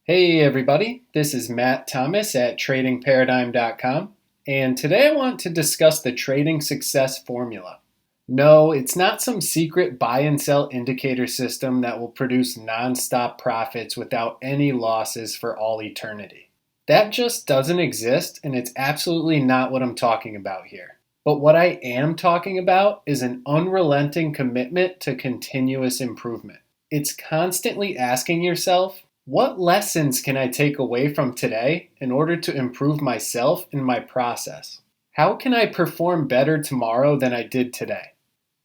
Hey everybody, this is Matt Thomas at tradingparadigm.com, and today I want to discuss the trading success formula. No, it's not some secret buy and sell indicator system that will produce non-stop profits without any losses for all eternity. That just doesn't exist, and it's absolutely not what I'm talking about here. But what I am talking about is an unrelenting commitment to continuous improvement. It's constantly asking yourself, what lessons can I take away from today in order to improve myself and my process? How can I perform better tomorrow than I did today?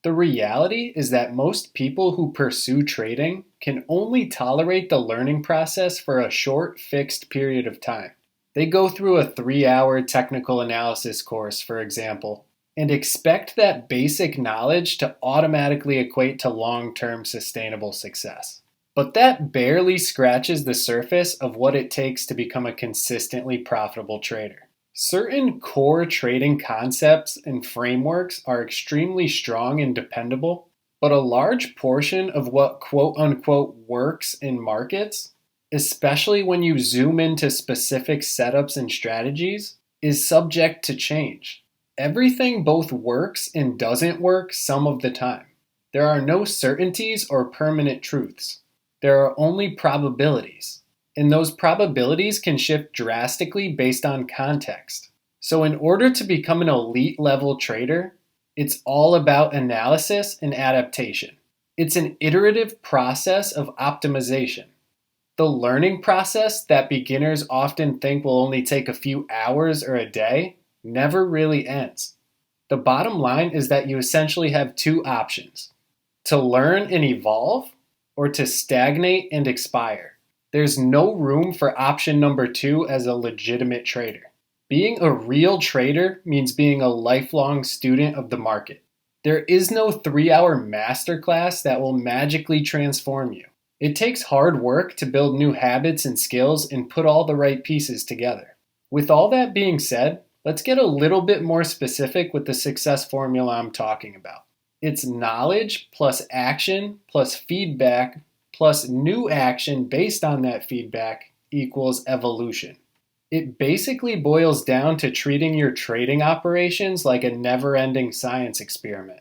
The reality is that most people who pursue trading can only tolerate the learning process for a short, fixed period of time. They go through a 3-hour technical analysis course, for example, and expect that basic knowledge to automatically equate to long-term sustainable success. But that barely scratches the surface of what it takes to become a consistently profitable trader. Certain core trading concepts and frameworks are extremely strong and dependable, but a large portion of what quote unquote works in markets, especially when you zoom into specific setups and strategies, is subject to change. Everything both works and doesn't work some of the time. There are no certainties or permanent truths. There are only probabilities, and those probabilities can shift drastically based on context. So in order to become an elite level trader, it's all about analysis and adaptation. It's an iterative process of optimization. The learning process that beginners often think will only take a few hours or a day never really ends. The bottom line is that you essentially have two options: to learn and evolve, or to stagnate and expire. There's no room for option number 2 as a legitimate trader. Being a real trader means being a lifelong student of the market. There is no 3-hour masterclass that will magically transform you. It takes hard work to build new habits and skills and put all the right pieces together. With all that being said, let's get a little bit more specific with the success formula I'm talking about. It's knowledge plus action plus feedback plus new action based on that feedback equals evolution. It basically boils down to treating your trading operations like a never-ending science experiment.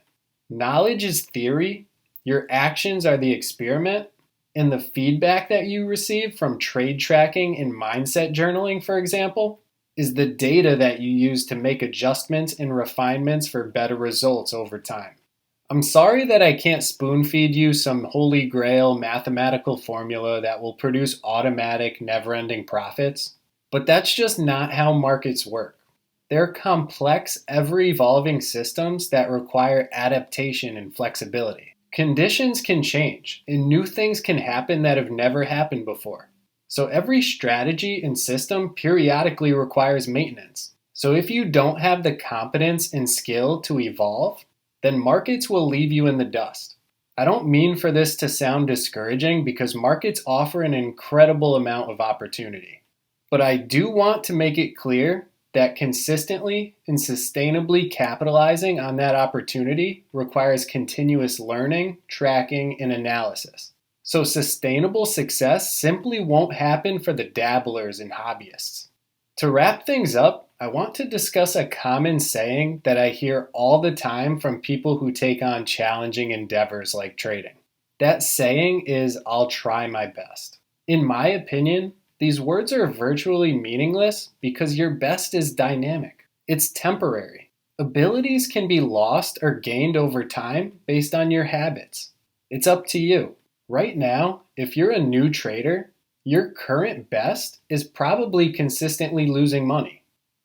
Knowledge is theory, your actions are the experiment, and the feedback that you receive from trade tracking and mindset journaling, for example, is the data that you use to make adjustments and refinements for better results over time. I'm sorry that I can't spoon feed you some holy grail mathematical formula that will produce automatic, never-ending profits, but that's just not how markets work. They're complex, ever-evolving systems that require adaptation and flexibility. Conditions can change, and new things can happen that have never happened before. So every strategy and system periodically requires maintenance. So if you don't have the competence and skill to evolve, then markets will leave you in the dust. I don't mean for this to sound discouraging because markets offer an incredible amount of opportunity. But I do want to make it clear that consistently and sustainably capitalizing on that opportunity requires continuous learning, tracking, and analysis. So sustainable success simply won't happen for the dabblers and hobbyists. To wrap things up, I want to discuss a common saying that I hear all the time from people who take on challenging endeavors like trading. That saying is, "I'll try my best." In my opinion, these words are virtually meaningless because your best is dynamic. It's temporary. Abilities can be lost or gained over time based on your habits. It's up to you. Right now, if you're a new trader, your current best is probably consistently losing money.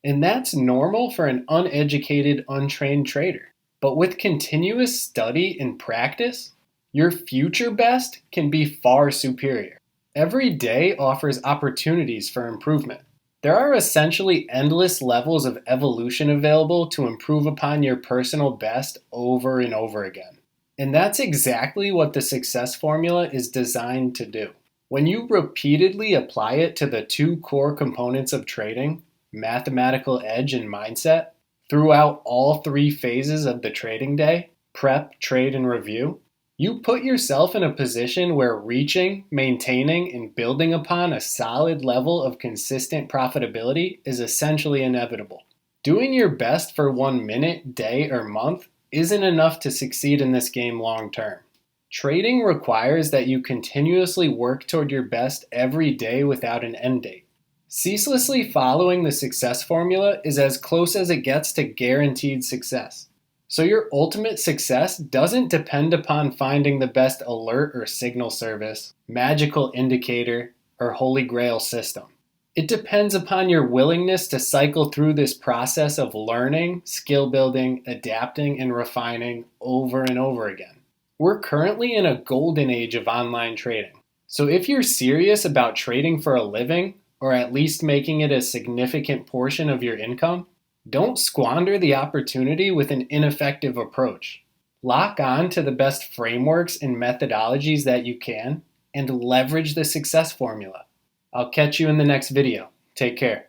And that's normal for an uneducated, untrained trader. But with continuous study and practice, your future best can be far superior. Every day offers opportunities for improvement. There are essentially endless levels of evolution available to improve upon your personal best over and over again. And that's exactly what the success formula is designed to do. When you repeatedly apply it to the two core components of trading, mathematical edge and mindset, throughout all 3 phases of the trading day, prep, trade, and review, You put yourself in a position where reaching, maintaining, and building upon a solid level of consistent profitability is essentially inevitable. Doing your best for 1 minute, day, or month isn't enough to succeed in this game long term. Trading requires that you continuously work toward your best every day without an end date. Ceaselessly following the success formula is as close as it gets to guaranteed success. So your ultimate success doesn't depend upon finding the best alert or signal service, magical indicator, or holy grail system. It depends upon your willingness to cycle through this process of learning, skill building, adapting, and refining over and over again. We're currently in a golden age of online trading. So if you're serious about trading for a living, or at least making it a significant portion of your income, don't squander the opportunity with an ineffective approach. Lock on to the best frameworks and methodologies that you can, and leverage the success formula. I'll catch you in the next video. Take care.